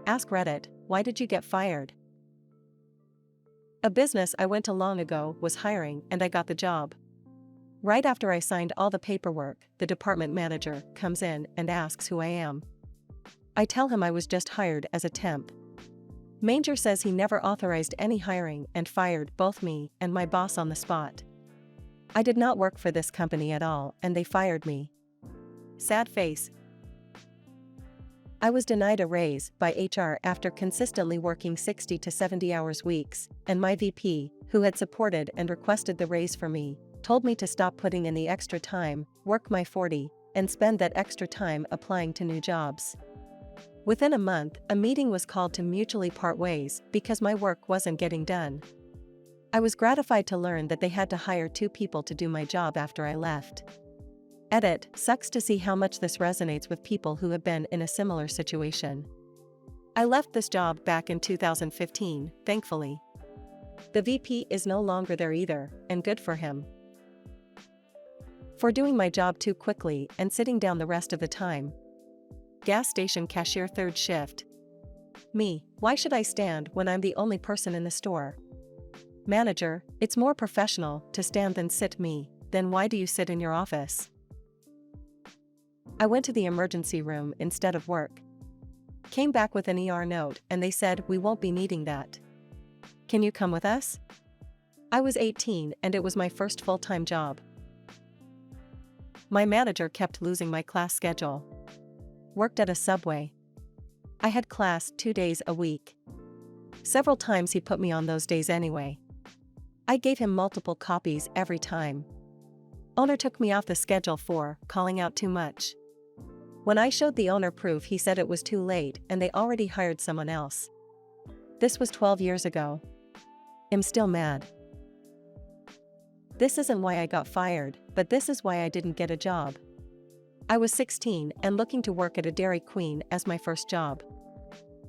Ask Reddit, why did you get fired? A business I went to long ago was hiring and I got the job. Right after I signed all the paperwork, the department manager comes in and asks who I am. I tell him I was just hired as a temp. Manger says he never authorized any hiring and fired both me and my boss on the spot. I did not work for this company at all and they fired me. Sad face. I was denied a raise by HR after consistently working 60 to 70 hours weeks, and my VP, who had supported and requested the raise for me, told me to stop putting in the extra time, work my 40, and spend that extra time applying to new jobs. Within a month, a meeting was called to mutually part ways because my work wasn't getting done. I was gratified to learn that they had to hire 2 people to do my job after I left. Edit, sucks to see how much this resonates with people who have been in a similar situation. I left this job back in 2015, thankfully. The VP is no longer there either, and good for him. For doing my job too quickly and sitting down the rest of the time. Gas station cashier, 3rd shift. Me, why should I stand when I'm the only person in the store? Manager, it's more professional to stand than sit. Me, then why do you sit in your office? I went to the emergency room instead of work. Came back with an ER note and they said we won't be needing that. Can you come with us? I was 18 and it was my first full-time job. My manager kept losing my class schedule. Worked at a Subway. I had class 2 days a week. Several times he put me on those days anyway. I gave him multiple copies every time. Owner took me off the schedule for calling out too much. When I showed the owner proof, he said it was too late and they already hired someone else. This was 12 years ago. I'm still mad. This isn't why I got fired, but this is why I didn't get a job. I was 16 and looking to work at a Dairy Queen as my first job.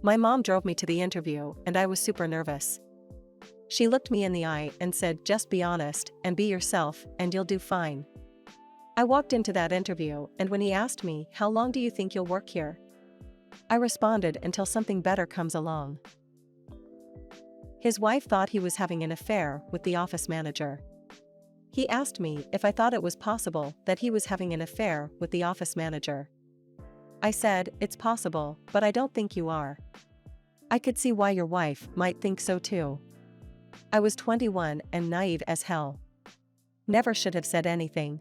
My mom drove me to the interview and I was super nervous. She looked me in the eye and said, just be honest and be yourself and you'll do fine. I walked into that interview and when he asked me, how long do you think you'll work here? I responded, until something better comes along. His wife thought he was having an affair with the office manager. He asked me if I thought it was possible that he was having an affair with the office manager. I said, it's possible, but I don't think you are. I could see why your wife might think so too. I was 21 and naive as hell. Never should have said anything.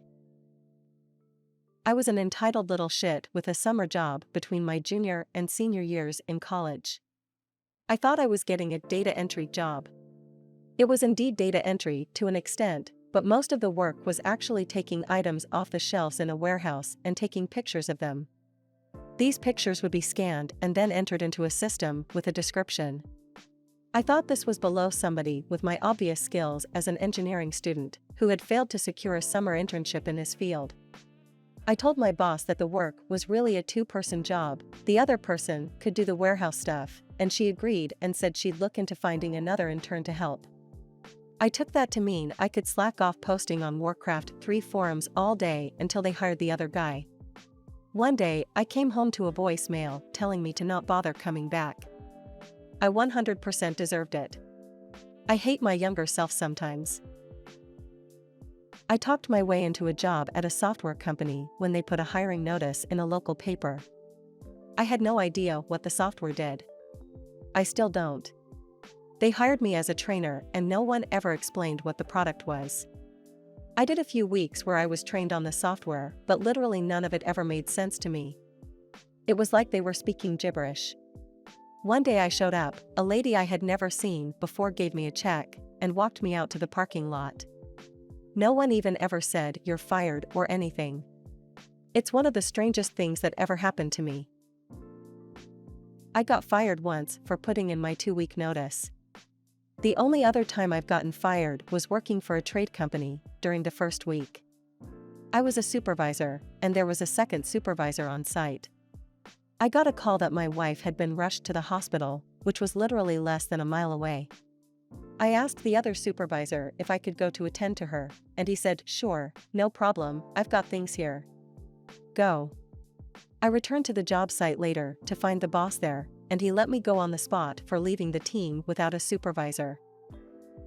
I was an entitled little shit with a summer job between my junior and senior years in college. I thought I was getting a data entry job. It was indeed data entry to an extent, but most of the work was actually taking items off the shelves in a warehouse and taking pictures of them. These pictures would be scanned and then entered into a system with a description. I thought this was below somebody with my obvious skills as an engineering student who had failed to secure a summer internship in his field. I told my boss that the work was really a 2-person job, the other person could do the warehouse stuff, and she agreed and said she'd look into finding another intern to help. I took that to mean I could slack off posting on Warcraft 3 forums all day until they hired the other guy. One day, I came home to a voicemail telling me to not bother coming back. I 100% deserved it. I hate my younger self sometimes. I talked my way into a job at a software company when they put a hiring notice in a local paper. I had no idea what the software did. I still don't. They hired me as a trainer and no one ever explained what the product was. I did a few weeks where I was trained on the software, but literally none of it ever made sense to me. It was like they were speaking gibberish. One day I showed up, a lady I had never seen before gave me a check and walked me out to the parking lot. No one even ever said, "You're fired," or anything. It's one of the strangest things that ever happened to me. I got fired once for putting in my 2-week notice. The only other time I've gotten fired was working for a trade company during the first week. I was a supervisor, and there was a second supervisor on site. I got a call that my wife had been rushed to the hospital, which was literally less than a mile away. I asked the other supervisor if I could go to attend to her, and he said, "Sure, no problem, I've got things here. Go." I returned to the job site later to find the boss there, and he let me go on the spot for leaving the team without a supervisor.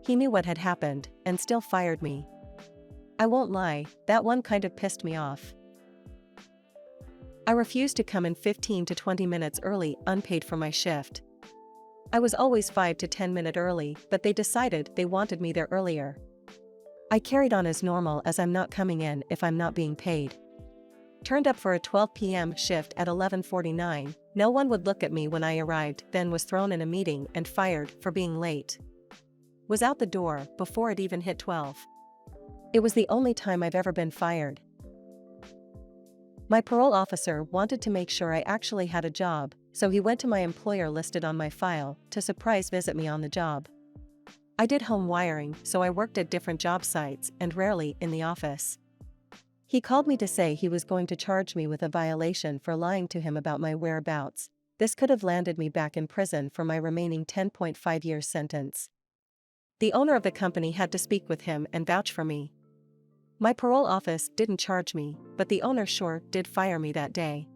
He knew what had happened and still fired me. I won't lie, that one kind of pissed me off. I refused to come in 15 to 20 minutes early unpaid for my shift. I was always 5 to 10 minutes early, but they decided they wanted me there earlier. I carried on as normal, as I'm not coming in if I'm not being paid. Turned up for a 12 p.m. shift at 11:49, no one would look at me when I arrived, then was thrown in a meeting and fired for being late. Was out the door before it even hit 12. It was the only time I've ever been fired. My parole officer wanted to make sure I actually had a job, so he went to my employer listed on my file to surprise visit me on the job. I did home wiring, so I worked at different job sites and rarely in the office. He called me to say he was going to charge me with a violation for lying to him about my whereabouts. This could have landed me back in prison for my remaining 10.5 years sentence. The owner of the company had to speak with him and vouch for me. My parole office didn't charge me, but the owner sure did fire me that day.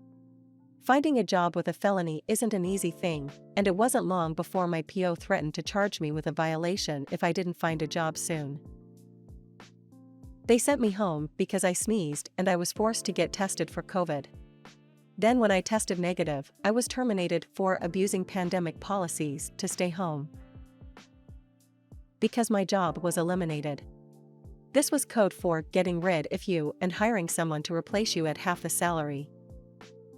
Finding a job with a felony isn't an easy thing, and it wasn't long before my PO threatened to charge me with a violation if I didn't find a job soon. They sent me home because I sneezed and I was forced to get tested for COVID. Then when I tested negative, I was terminated for abusing pandemic policies to stay home. Because my job was eliminated. This was code for getting rid of you and hiring someone to replace you at half the salary.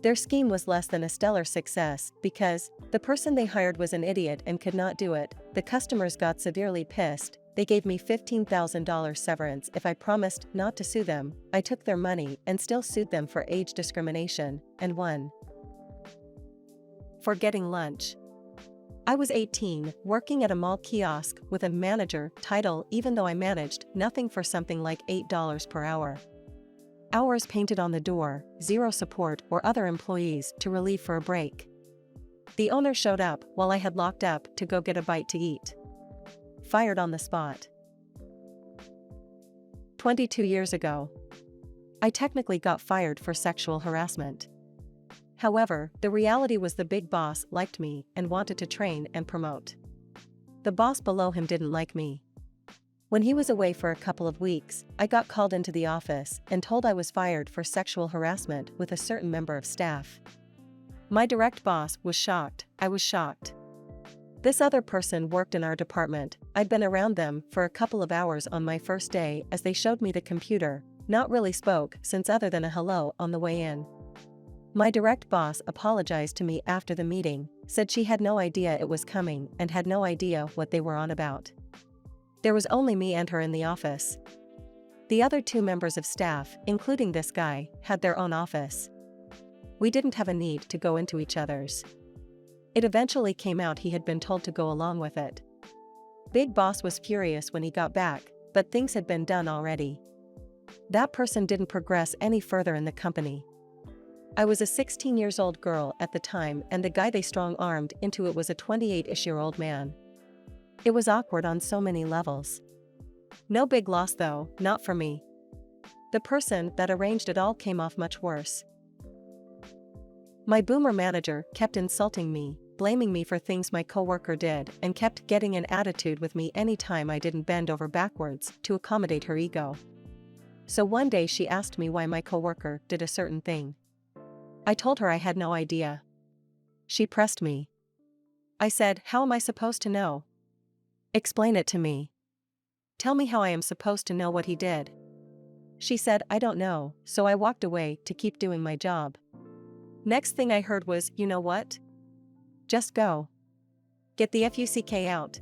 Their scheme was less than a stellar success because the person they hired was an idiot and could not do it. The customers got severely pissed. They gave me $15,000 severance if I promised not to sue them. I took their money and still sued them for age discrimination and won. For getting lunch. I was 18, working at a mall kiosk with a manager title even though I managed nothing for something like $8 per hour. Hours painted on the door, zero support or other employees to relieve for a break. The owner showed up while I had locked up to go get a bite to eat. Fired on the spot. 22 years ago. I technically got fired for sexual harassment. However, the reality was the big boss liked me and wanted to train and promote. The boss below him didn't like me. When he was away for a couple of weeks, I got called into the office and told I was fired for sexual harassment with a certain member of staff. My direct boss was shocked. I was shocked. This other person worked in our department. I'd been around them for a couple of hours on my first day as they showed me the computer, not really spoke since other than a hello on the way in. My direct boss apologized to me after the meeting, said she had no idea it was coming and had no idea what they were on about. There was only me and her in the office. The other two members of staff, including this guy, had their own office. We didn't have a need to go into each other's. It eventually came out he had been told to go along with it. Big Boss was furious when he got back, but things had been done already. That person didn't progress any further in the company. I was a 16-year-old girl at the time and the guy they strong-armed into it was a 28-ish-year-old man. It was awkward on so many levels. No big loss though, not for me. The person that arranged it all came off much worse. My boomer manager kept insulting me, blaming me for things my coworker did, and kept getting an attitude with me anytime I didn't bend over backwards to accommodate her ego. So one day she asked me why my coworker did a certain thing. I told her I had no idea. She pressed me. I said, "How am I supposed to know?" "Explain it to me. Tell me how I am supposed to know what he did." She said, "I don't know," so I walked away to keep doing my job. Next thing I heard was, "You know what? Just go. Get the FUCK out."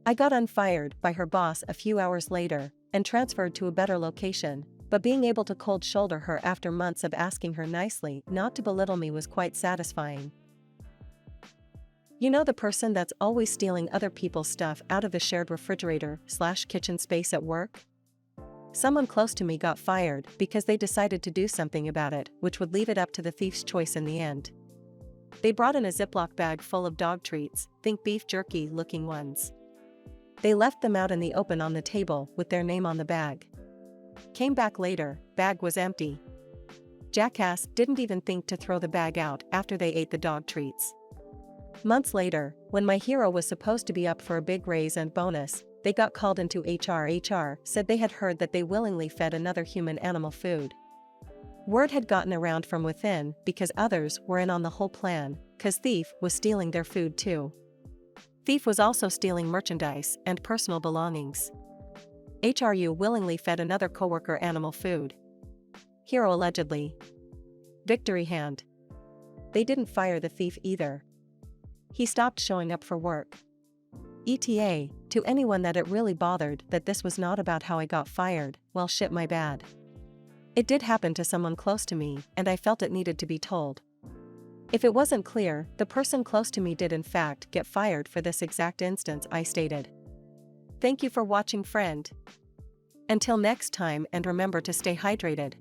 I got unfired by her boss a few hours later and transferred to a better location, but being able to cold shoulder her after months of asking her nicely not to belittle me was quite satisfying. You know the person that's always stealing other people's stuff out of the shared refrigerator/kitchen space at work? Someone close to me got fired because they decided to do something about it, which would leave it up to the thief's choice in the end. They brought in a Ziploc bag full of dog treats, think beef jerky looking ones. They left them out in the open on the table with their name on the bag. Came back later, bag was empty. Jackass didn't even think to throw the bag out after they ate the dog treats. Months later, when my hero was supposed to be up for a big raise and bonus, they got called into HR. HR said they had heard that they willingly fed another human animal food. Word had gotten around from within because others were in on the whole plan, cause Thief was stealing their food too. Thief was also stealing merchandise and personal belongings. HRU willingly fed another coworker animal food. Hero allegedly. Victory hand. They didn't fire the thief either. He stopped showing up for work. ETA, to anyone that it really bothered that this was not about how I got fired, well shit my bad. It did happen to someone close to me and I felt it needed to be told. If it wasn't clear, the person close to me did in fact get fired for this exact instance I stated. Thank you for watching, friend. Until next time, and remember to stay hydrated.